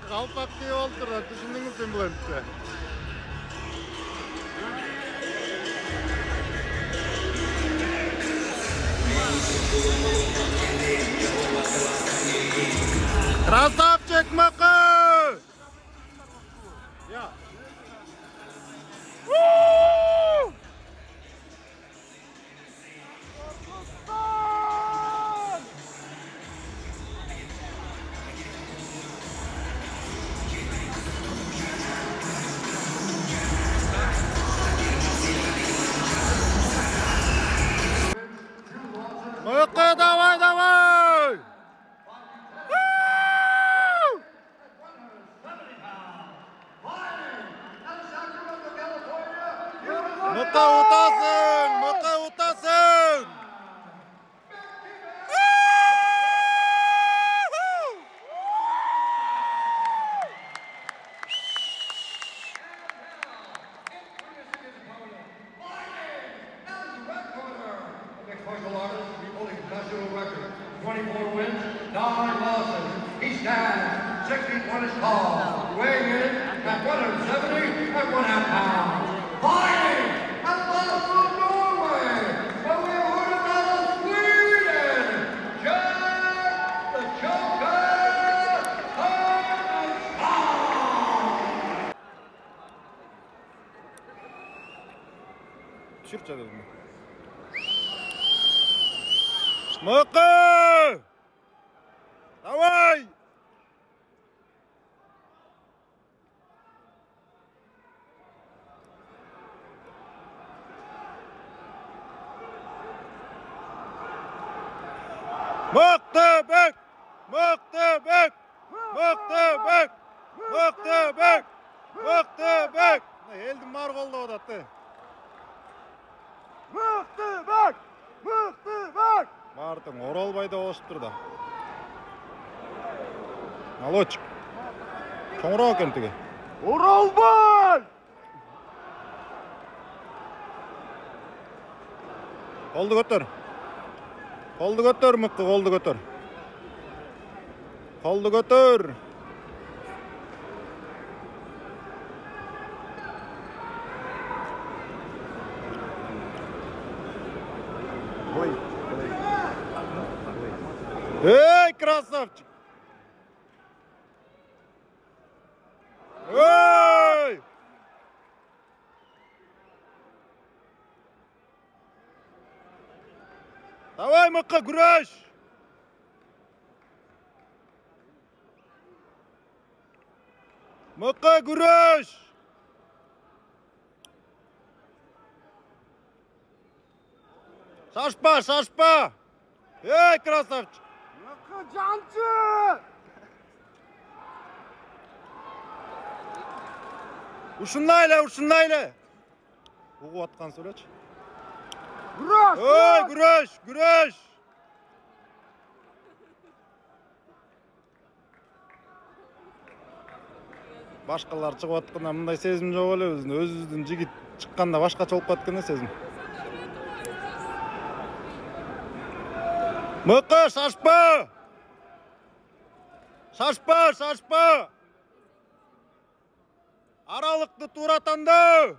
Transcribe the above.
Қалпақ киіп отыр, түсіндіңіз бе бұл енді? Красавчик Мықы! Мықы, давай, давай! Мықы ұтасың! Мықы ұтасың! National record, 24 wins, 9 losses. He stands 6 feet 1 inch tall, weighing in at 170 and 1/2 pounds. Fighting at the bottom from Norway, but we heard about Sweden, Jack the Joker Hermansson. Türkçe dedim. Мықы! Давай! Мықтыбек! Мықтыбек! Мықтыбек! Мықтыбек! Мықтыбек! Елдің бар қолдап отады. Мықтыбек! Мықтыбек! Мартың Оралбайда олышып тұрды. Молодчик. Қоңырау екен түге. Оралбай! Қолды көтер. Қолды көтер, Мықы, қолды көтер. Қолды көтер. Эй, красавчик! Эй! Давай, Мықы, күреш! Мықы, күреш! Шашпа, шашпа! Эй, красавчик! Жанчы! Ушынайлы, ушынайлы! Уғы атқан сөйлечі. Күреш! Ой, күреш, күреш! Башқалар шығып атқанда мұндай сезім жоқ әлі өзін. Өзінің жігіт шыққанда башқа чолып атқанда сезім. Мықы, шашпа! Шашпа, шашпа! Аралықты тура таңдау!